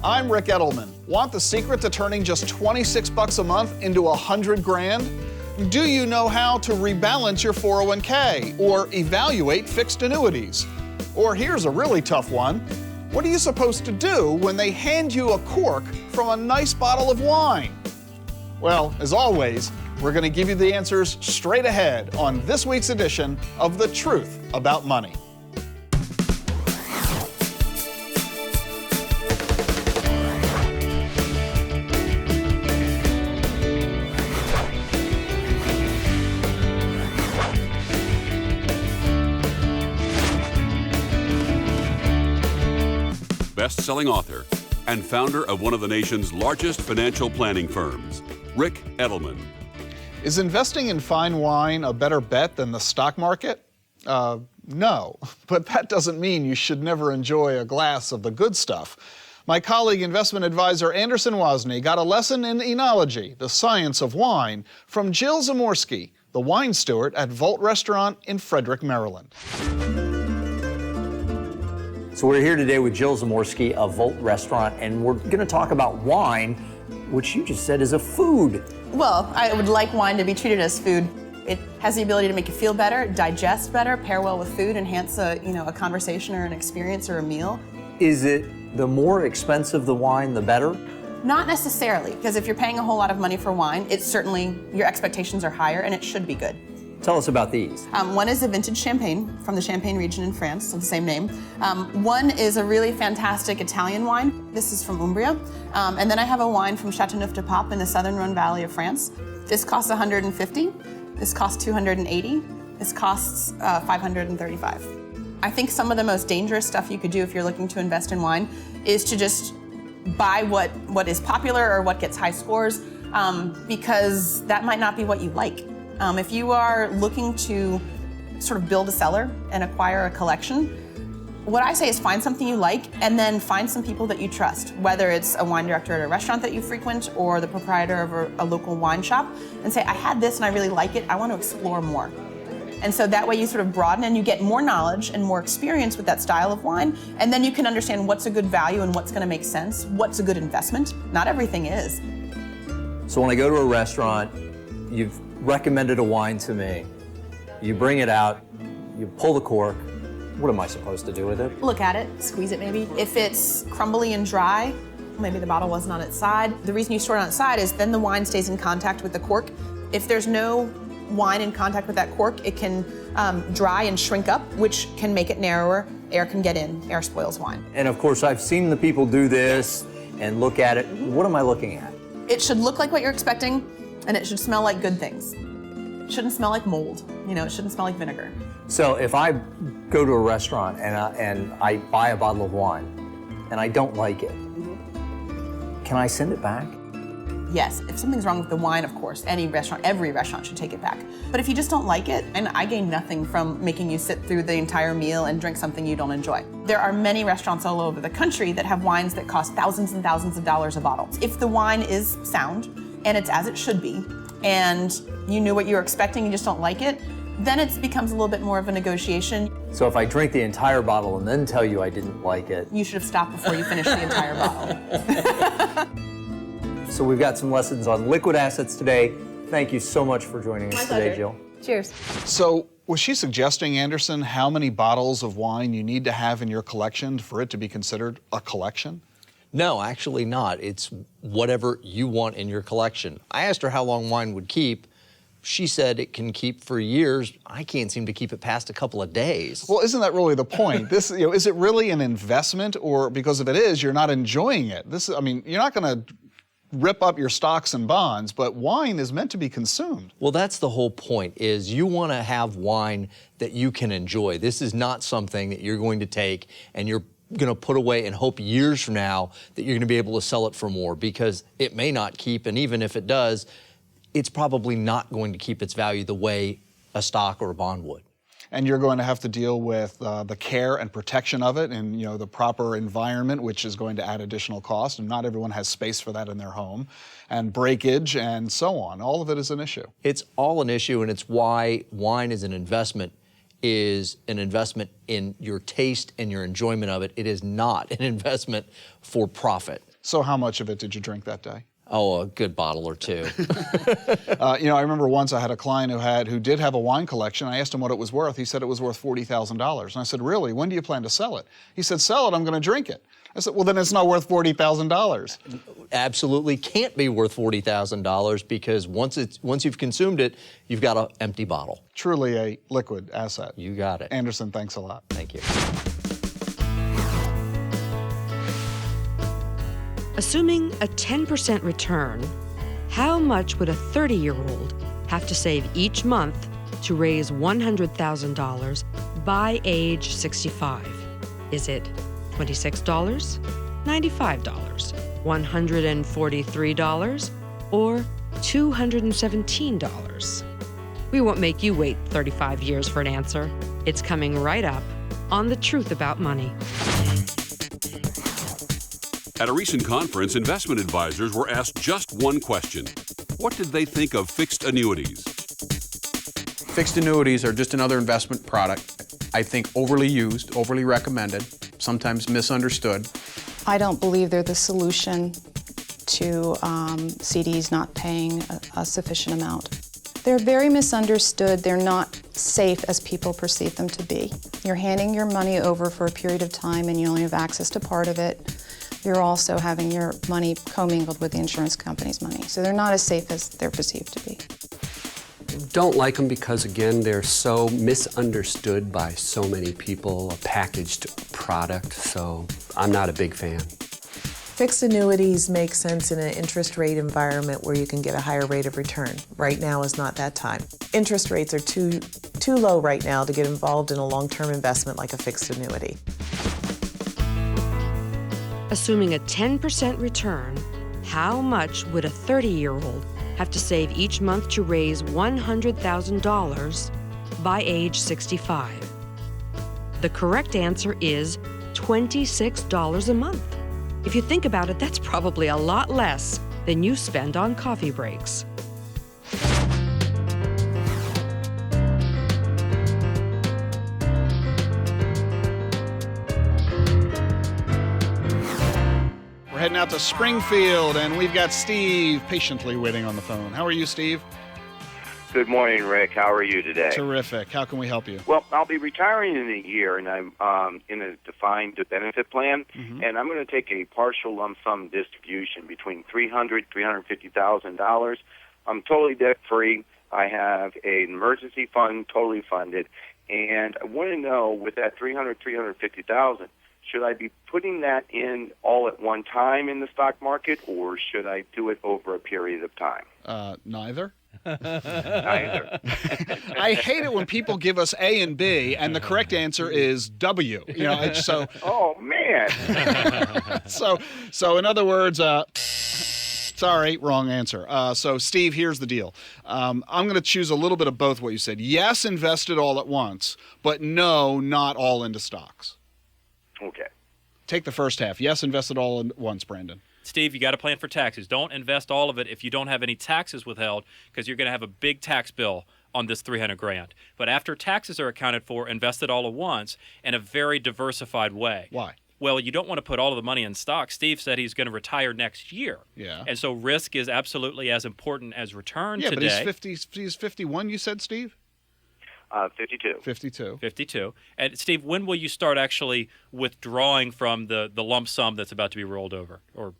I'm Ric Edelman. Want the secret to turning just 26 bucks a month into 100 grand? Do you know how to rebalance your 401k or evaluate fixed annuities? Or here's a really tough one. What are you supposed to do when they hand you a cork from a nice bottle of wine? Well, as always, we're going to give you the answers straight ahead on this week's edition of The Truth About Money. Best-selling author and founder of one of the nation's largest financial planning firms, Ric Edelman. Is investing in fine wine a better bet than the stock market? No, but that doesn't mean you should never enjoy a glass of the good stuff. My colleague, investment advisor Anderson Wozni, got a lesson in enology, the science of wine, from Jill Zamorsky, the wine steward at Volt Restaurant in Frederick, Maryland. So we're here today with Jill Zamorsky of Volt Restaurant, and we're going to talk about wine, which you just said is a food. Well, I would like wine to be treated as food. It has the ability to make you feel better, digest better, pair well with food, enhance a conversation or an experience or a meal. Is it the more expensive the wine, the better? Not necessarily, because if you're paying a whole lot of money for wine, it's certainly, your expectations are higher and it should be good. Tell us about these. One is a vintage champagne from the Champagne region in France, of the same name. One is a really fantastic Italian wine. This is from Umbria. And then I have a wine from Châteauneuf-du-Pape in the southern Rhone Valley of France. This costs $150. This costs $280. This costs $535. I think some of the most dangerous stuff you could do if you're looking to invest in wine is to just buy what is popular or what gets high scores, because that might not be what you like. If you are looking to sort of build a cellar and acquire a collection, what I say is find something you like and then find some people that you trust, whether it's a wine director at a restaurant that you frequent or the proprietor of a local wine shop, and say, I had this and I really like it, I want to explore more. And so that way you sort of broaden and you get more knowledge and more experience with that style of wine, and then you can understand what's a good value and what's going to make sense, what's a good investment. Not everything is. So when I go to a restaurant, you've recommended a wine to me. You bring it out, you pull the cork. What am I supposed to do with it? Look at it, squeeze it maybe. If it's crumbly and dry, maybe the bottle wasn't on its side. The reason you store it on its side is then the wine stays in contact with the cork. If there's no wine in contact with that cork, it can dry and shrink up, which can make it narrower. Air can get in, air spoils wine. And of course, I've seen the people do this and look at it. What am I looking at? It should look like what you're expecting, and it should smell like good things. It shouldn't smell like mold. It shouldn't smell like vinegar. So if I go to a restaurant and I buy a bottle of wine and I don't like it, can I send it back? Yes, if something's wrong with the wine, of course, every restaurant should take it back. But if you just don't like it, and I gain nothing from making you sit through the entire meal and drink something you don't enjoy. There are many restaurants all over the country that have wines that cost thousands and thousands of dollars a bottle. If the wine is sound, and it's as it should be, and you knew what you were expecting, you just don't like it, then it becomes a little bit more of a negotiation. So if I drink the entire bottle and then tell you I didn't like it... You should have stopped before you finished the entire bottle. So we've got some lessons on liquid assets today. Thank you so much for joining us today, Jill. Cheers. So was she suggesting, Anderson, how many bottles of wine you need to have in your collection for it to be considered a collection? No, actually not. It's whatever you want in your collection. I asked her how long wine would keep. She said it can keep for years. I can't seem to keep it past a couple of days. Well, isn't that really the point? Is it really an investment, or because if it is, you're not enjoying it? You're not going to rip up your stocks and bonds, but wine is meant to be consumed. Well, that's the whole point, is you want to have wine that you can enjoy. This is not something that you're going to take and you're going to put away and hope years from now that you're going to be able to sell it for more, because it may not keep, and even if it does, it's probably not going to keep its value the way a stock or a bond would. And you're going to have to deal with the care and protection of it and the proper environment, which is going to add additional cost, and not everyone has space for that in their home, and breakage and so on. All of it is an issue. It's all an issue, and it's why wine is an investment is an investment in your taste and your enjoyment of it. It is not an investment for profit. So how much of it did you drink that day? Oh, a good bottle or two. I remember once I had a client who did have a wine collection. I asked him what it was worth. He said it was worth $40,000. And I said, really? When do you plan to sell it? He said, sell it, I'm going to drink it. I said, well, then it's not worth $40,000. Absolutely can't be worth $40,000 because once you've consumed it, you've got an empty bottle. Truly a liquid asset. You got it. Anderson, thanks a lot. Thank you. Assuming a 10% return, how much would a 30-year-old have to save each month to raise $100,000 by age 65? Is it $26, $95, $143, or $217? We won't make you wait 35 years for an answer. It's coming right up on The Truth About Money. At a recent conference, investment advisors were asked just one question. What did they think of fixed annuities? Fixed annuities are just another investment product. I think overly used, overly recommended, sometimes misunderstood. I don't believe they're the solution to CDs not paying a sufficient amount. They're very misunderstood. They're not safe as people perceive them to be. You're handing your money over for a period of time and you only have access to part of it. You're also having your money commingled with the insurance company's money. So they're not as safe as they're perceived to be. Don't like them because, again, they're so misunderstood by so many people, a packaged product, so I'm not a big fan. Fixed annuities make sense in an interest rate environment where you can get a higher rate of return. Right now is not that time. Interest rates are too low right now to get involved in a long-term investment like a fixed annuity. Assuming a 10% return, how much would a 30-year-old have to save each month to raise $100,000 by age 65? The correct answer is $26 a month. If you think about it, that's probably a lot less than you spend on coffee breaks. We're heading out to Springfield, and we've got Steve patiently waiting on the phone. How are you, Steve? Good morning, Rick. How are you today? Terrific. How can we help you? Well, I'll be retiring in a year, and I'm in a defined benefit plan, and I'm going to take a partial lump sum distribution between $350,000. I'm totally debt-free. I have an emergency fund totally funded, and I want to know, with that $350,000, should I be putting that in all at one time in the stock market, or should I do it over a period of time? Neither. Neither. I hate it when people give us A and B, and the correct answer is W. So. Oh man. So in other words, sorry, wrong answer. So Steve, here's the deal. I'm going to choose a little bit of both what you said. Yes, invest it all at once, but no, not all into stocks. Okay. Take the first half. Yes, invest it all at once, Brandon. Steve, you got to plan for taxes. Don't invest all of it if you don't have any taxes withheld, because you're going to have a big tax bill on this $300,000. But after taxes are accounted for, invest it all at once in a very diversified way. Why? Well, you don't want to put all of the money in stocks. Steve said he's going to retire next year. Yeah. And so risk is absolutely as important as return today. Yeah, but he's 51, you said, Steve? 52. 52. And Steve, when will you start actually withdrawing from the lump sum that's about to be rolled over? Or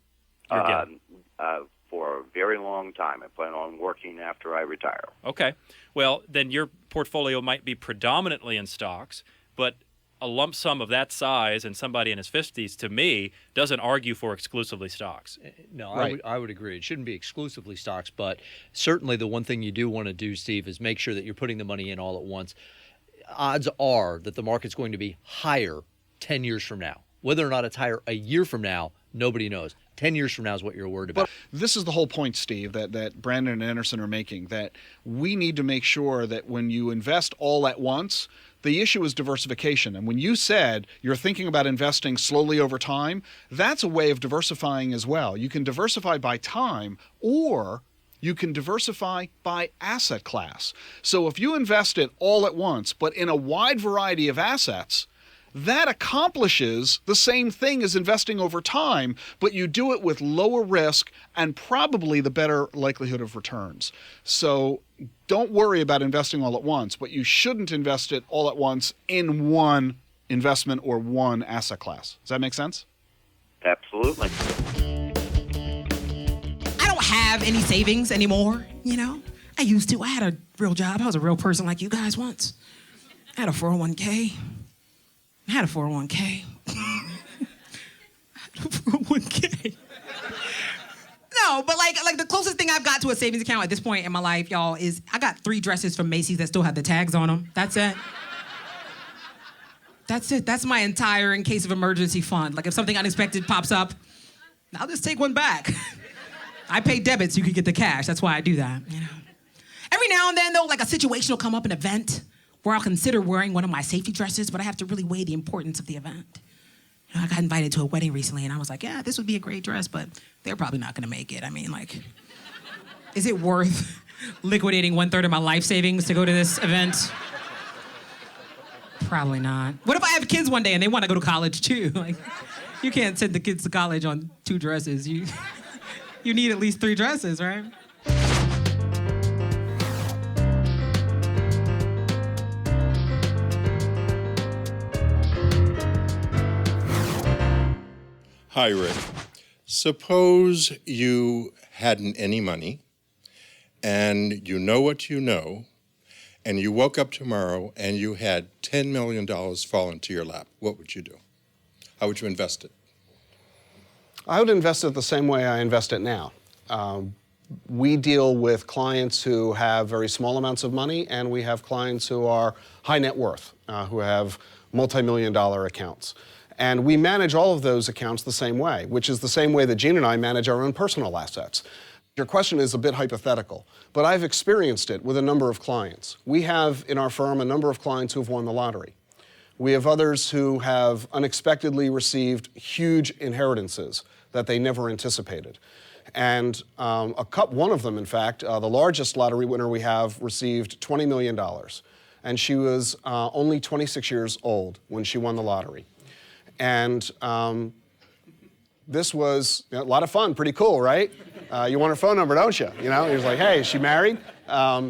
for a very long time. I plan on working after I retire. Okay. Well, then your portfolio might be predominantly in stocks, but a lump sum of that size and somebody in his 50s, to me, doesn't argue for exclusively stocks. No, Right. I would agree. It shouldn't be exclusively stocks, but certainly the one thing you do want to do, Steve, is make sure that you're putting the money in all at once. Odds are that the market's going to be higher 10 years from now. Whether or not it's higher a year from now, nobody knows. 10 years from now is what you're worried about. But this is the whole point, Steve, that Brandon and Anderson are making, that we need to make sure that when you invest all at once, the issue is diversification. And when you said you're thinking about investing slowly over time, that's a way of diversifying as well. You can diversify by time, or You can diversify by asset class. So if you invest it all at once, but in a wide variety of assets, that accomplishes the same thing as investing over time, but you do it with lower risk and probably the better likelihood of returns. So don't worry about investing all at once, but you shouldn't invest it all at once in one investment or one asset class. Does that make sense? Absolutely. I don't have any savings anymore, you know? I used to. I had a real job. I was a real person like you guys once. I had a 401k. I had a 401k. I had a 401k. No, but like the closest thing I've got to a savings account at this point in my life, y'all, is I got 3 dresses from Macy's that still have the tags on them. That's it. That's it. That's my entire in case of emergency fund. Like if something unexpected pops up, I'll just take one back. I pay debit so you can get the cash. That's why I do that, you know. Every now and then, though, like a situation will come up, an event, where I'll consider wearing one of my safety dresses, but I have to really weigh the importance of the event. You know, I got invited to a wedding recently, and I was like, yeah, this would be a great dress, but they're probably not gonna make it. I mean, like, is it worth liquidating 1/3 of my life savings to go to this event? Probably not. What if I have kids one day and they want to go to college too? Like, you can't send the kids to college on 2 dresses. You need at least 3 dresses, right? Hi, Rick. Suppose you hadn't any money, and you know what you know, and you woke up tomorrow and you had $10 million fall into your lap. What would you do? How would you invest it? I would invest it the same way I invest it now. We deal with clients who have very small amounts of money, and we have clients who are high net worth, who have multi-million-dollar accounts. And we manage all of those accounts the same way, which is the same way that Jean and I manage our own personal assets. Your question is a bit hypothetical, but I've experienced it with a number of clients. We have in our firm a number of clients who have won the lottery. We have others who have unexpectedly received huge inheritances that they never anticipated. And one of them, in fact, the largest lottery winner we have, received $20 million. And she was only 26 years old when she won the lottery. And this was a lot of fun, pretty cool, right? You want her phone number, don't you? You know, he was like, hey, is she married?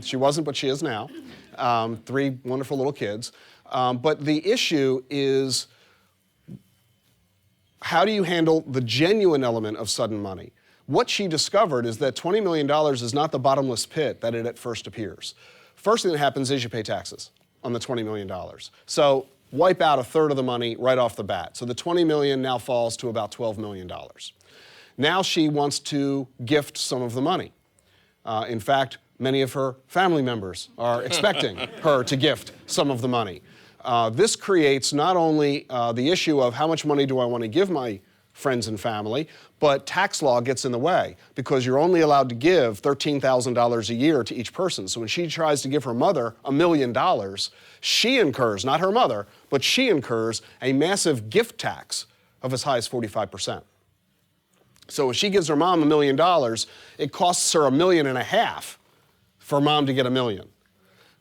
She wasn't, but she is now. 3 wonderful little kids. But the issue is, how do you handle the genuine element of sudden money? What she discovered is that $20 million is not the bottomless pit that it at first appears. First thing that happens is you pay taxes on the $20 million. So wipe out 1/3 of the money right off the bat. So the $20 million now falls to about $12 million. Now she wants to gift some of the money. In fact, many of her family members are expecting her to gift some of the money. This creates not only the issue of how much money do I want to give my friends and family, but tax law gets in the way because you're only allowed to give $13,000 a year to each person. So when she tries to give her mother $1 million, she incurs, not her mother, but she incurs a massive gift tax of as high as 45%. So if she gives her mom $1 million, it costs her $1.5 million for mom to get $1 million.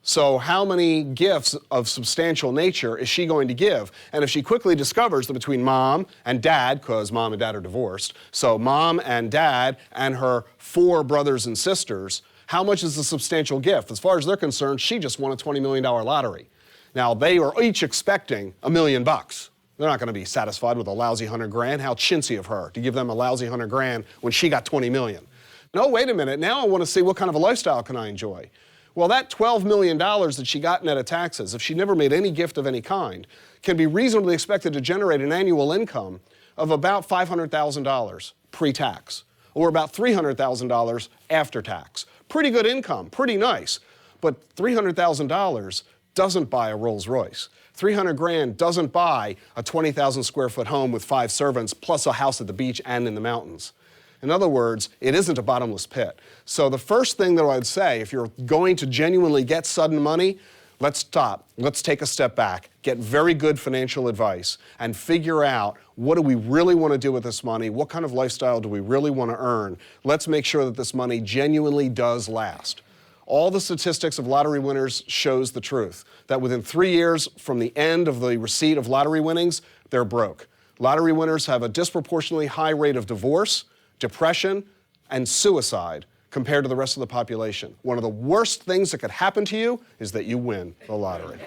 So how many gifts of substantial nature is she going to give? And if she quickly discovers that between mom and dad, because mom and dad are divorced, so mom and dad and her 4 brothers and sisters, how much is the substantial gift? As far as they're concerned, she just won a $20 million lottery. Now, they are each expecting $1 million. They're not going to be satisfied with a lousy $100,000. How chintzy of her to give them a lousy $100,000 when she got $20 million. No, wait a minute. Now I want to see what kind of a lifestyle can I enjoy. Well, that $12 million that she got net of taxes, if she never made any gift of any kind, can be reasonably expected to generate an annual income of about $500,000 pre-tax, or about $300,000 after tax. Pretty good income, pretty nice, but $300,000 doesn't buy a Rolls Royce. $300,000 doesn't buy a 20,000 square foot home with 5 servants, plus a house at the beach and in the mountains. In other words, it isn't a bottomless pit. So the first thing that I'd say, if you're going to genuinely get sudden money, Let's stop. Let's take a step back, get very good financial advice, and figure out what do we really want to do with this money? What kind of lifestyle do we really want to earn? Let's make sure that this money genuinely does last. All the statistics of lottery winners shows the truth, that within 3 years from the end of the receipt of lottery winnings, they're broke. Lottery winners have a disproportionately high rate of divorce, depression, and suicide compared to the rest of the population. One of the worst things that could happen to you is that you win the lottery.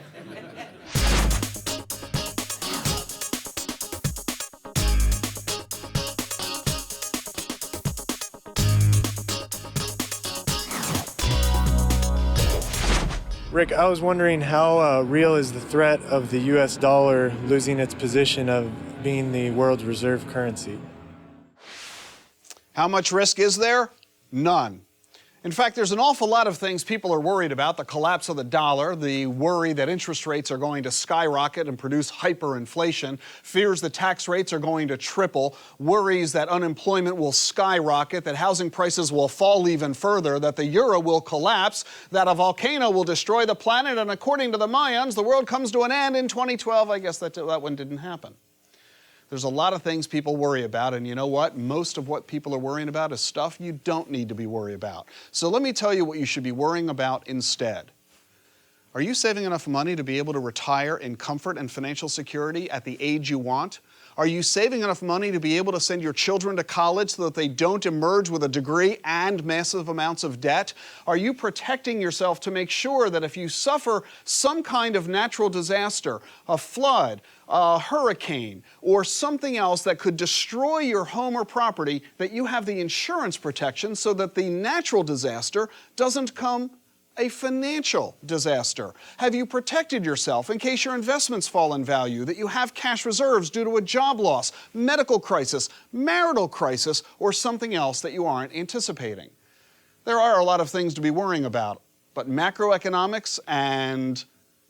Rick, I was wondering how real is the threat of the U.S. dollar losing its position of being the world's reserve currency? How much risk is there? None. In fact, there's an awful lot of things people are worried about. The collapse of the dollar, the worry that interest rates are going to skyrocket and produce hyperinflation, fears that tax rates are going to triple, worries that unemployment will skyrocket, that housing prices will fall even further, that the euro will collapse, that a volcano will destroy the planet, and according to the Mayans, the world comes to an end in 2012. I guess that one didn't happen. There's a lot of things people worry about, and you know what? Most of what people are worrying about is stuff you don't need to be worried about. So let me tell you what you should be worrying about instead. Are you saving enough money to be able to retire in comfort and financial security at the age you want? Are you saving enough money to be able to send your children to college so that they don't emerge with a degree and massive amounts of debt? Are you protecting yourself to make sure that if you suffer some kind of natural disaster, a flood, a hurricane, or something else that could destroy your home or property, that you have the insurance protection so that the natural disaster doesn't come a financial disaster? Have you protected yourself in case your investments fall in value, that you have cash reserves due to a job loss, medical crisis, marital crisis, or something else that you aren't anticipating? There are a lot of things to be worrying about, but macroeconomics and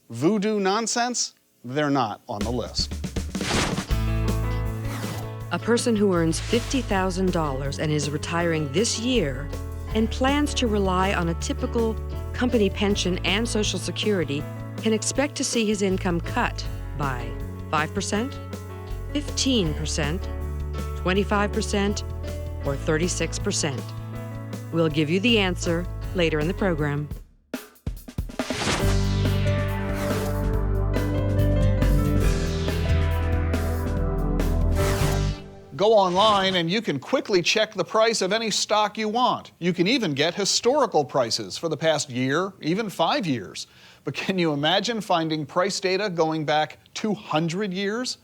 voodoo nonsense, they're not on the list. A person who earns $50,000 and is retiring this year and plans to rely on a typical company pension and Social Security can expect to see his income cut by 5%, 15%, 25%, or 36%. We'll give you the answer later in the program. Go online and you can quickly check the price of any stock you want. You can even get historical prices for the past year, even 5 years. But can you imagine finding price data going back 200 years?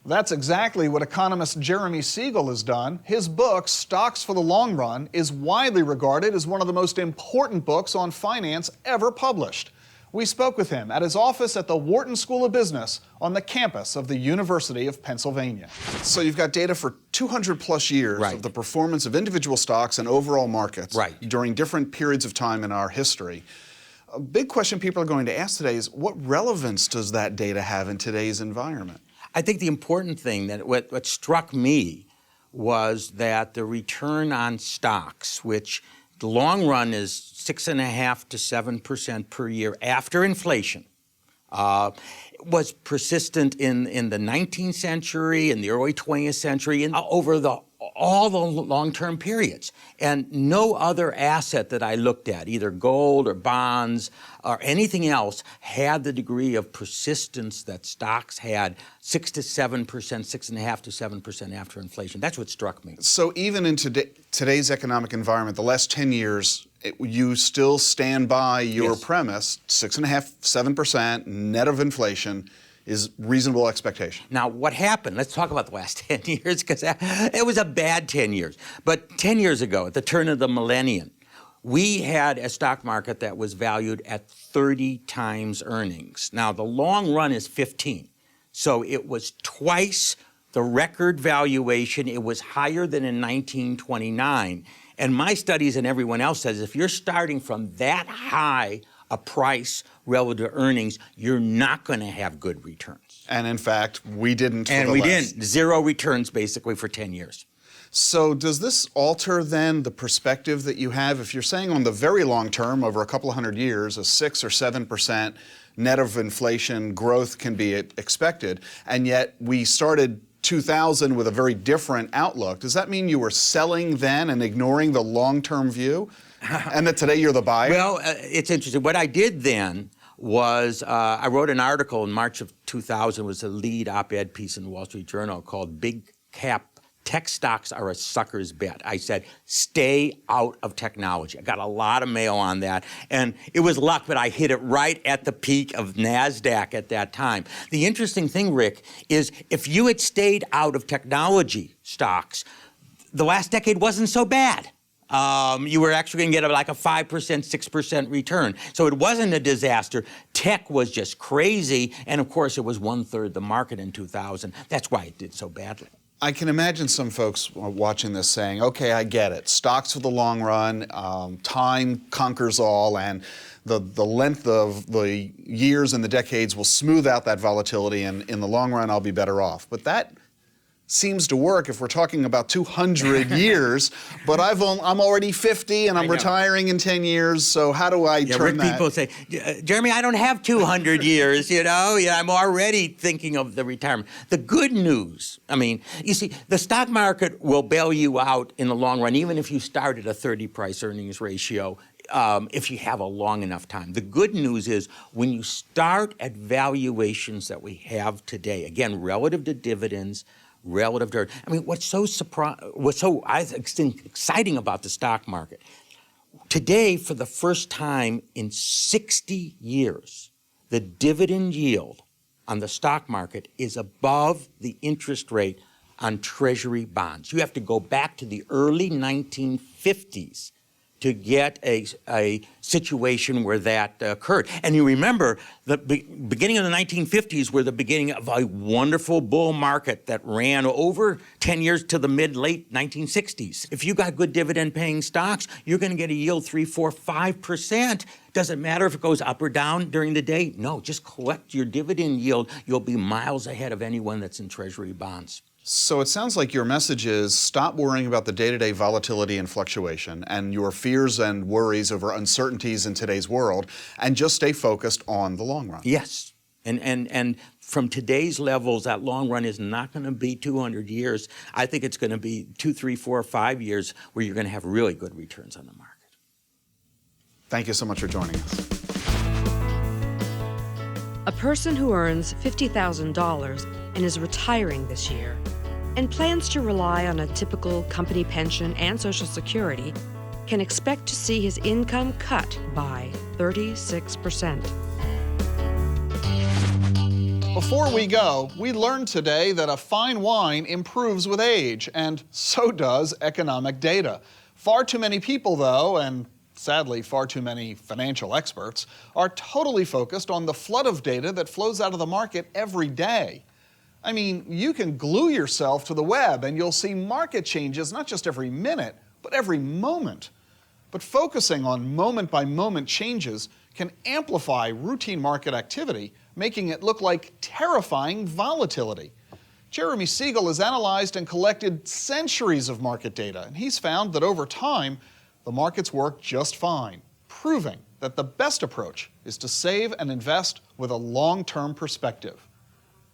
That's exactly what economist Jeremy Seigel has done. His book, Stocks for the Long Run, is widely regarded as one of the most important books on finance ever published. We spoke with him at his office at the Wharton School of Business on the campus of the University of Pennsylvania. So you've got data for 200 plus years of the performance of individual stocks and overall markets during different periods of time in our history. A big question people are going to ask today is, what relevance does that data have in today's environment? I think the important thing that what struck me was that the return on stocks, which the long run is 6.5% to 7% per year after inflation, was persistent in the 19th century, in the early 20th century, and over all the long-term periods. And no other asset that I looked at, either gold or bonds or anything else, had the degree of persistence that stocks had, 6 to 7%, 6.5 to 7% after inflation. That's what struck me. So even in today's economic environment, the last 10 years, you still stand by your premise, 6.5, 7% net of inflation is reasonable expectation. Now, what happened? Let's talk about the last 10 years, because it was a bad 10 years. But 10 years ago, at the turn of the millennium, we had a stock market that was valued at 30 times earnings. Now, the long run is 15. So it was twice the record valuation. It was higher than in 1929. And my studies and everyone else says if you're starting from that high a price relative to earnings, you're not going to have good returns. And in fact, we didn't. And we didn't. Zero returns basically for 10 years. So does this alter then the perspective that you have? If you're saying on the very long term, over a couple of hundred years, a 6 or 7% net of inflation, growth can be expected, and yet we started 2000 with a very different outlook. Does that mean you were selling then and ignoring the long-term view, and that today you're the buyer? Well, it's interesting. What I did then was I wrote an article in March of 2000. It was a lead op-ed piece in the Wall Street Journal called Big Cap Tech Stocks Are a Sucker's Bet. I said, stay out of technology. I got a lot of mail on that, and it was luck, but I hit it right at the peak of NASDAQ at that time. The interesting thing, Rick, is if you had stayed out of technology stocks, the last decade wasn't so bad. You were actually going to get like a 5%, 6% return. So it wasn't a disaster. Tech was just crazy, and of course it was 1/3 the market in 2000. That's why it did so badly. I can imagine some folks watching this saying, okay, I get it. Stocks for the long run, time conquers all, and the length of the years and the decades will smooth out that volatility, and in the long run, I'll be better off. But that seems to work if we're talking about 200 years, but I'm already 50 and I'm retiring in 10 years, so how do I turn that? People say, Jeremy, I don't have 200 years, you know? Yeah, I'm already thinking of the retirement. The good news, I mean, you see, the stock market will bail you out in the long run, even if you start at a 30 price earnings ratio, if you have a long enough time. The good news is when you start at valuations that we have today, again, relative to dividends, relative to, I mean, what's so exciting about the stock market, today, for the first time in 60 years, the dividend yield on the stock market is above the interest rate on Treasury bonds. You have to go back to the early 1950s to get a situation where that occurred. And you remember the beginning of the 1950s were the beginning of a wonderful bull market that ran over 10 years to the mid-late 1960s. If you got good dividend-paying stocks, you're going to get a yield 3, 4, 5%. Does it matter if it goes up or down during the day? No, just collect your dividend yield. You'll be miles ahead of anyone that's in Treasury bonds. So it sounds like your message is stop worrying about the day-to-day volatility and fluctuation and your fears and worries over uncertainties in today's world, and just stay focused on the long run. Yes. And from today's levels, that long run is not going to be 200 years. I think it's going to be 2, 3, 4, 5 years where you're going to have really good returns on the market. Thank you so much for joining us. A person who earns $50,000 and is retiring this year and plans to rely on a typical company pension and Social Security can expect to see his income cut by 36%. Before we go, we learned today that a fine wine improves with age, and so does economic data. Far too many people, though, and sadly far too many financial experts, are totally focused on the flood of data that flows out of the market every day. I mean, you can glue yourself to the web and you'll see market changes not just every minute, but every moment. But focusing on moment-by-moment changes can amplify routine market activity, making it look like terrifying volatility. Jeremy Seigel has analyzed and collected centuries of market data, and he's found that over time, the markets work just fine, proving that the best approach is to save and invest with a long-term perspective.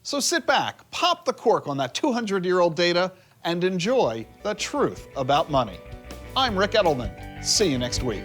So sit back, pop the cork on that 200-year-old data, and enjoy the truth about money. I'm Ric Edelman. See you next week.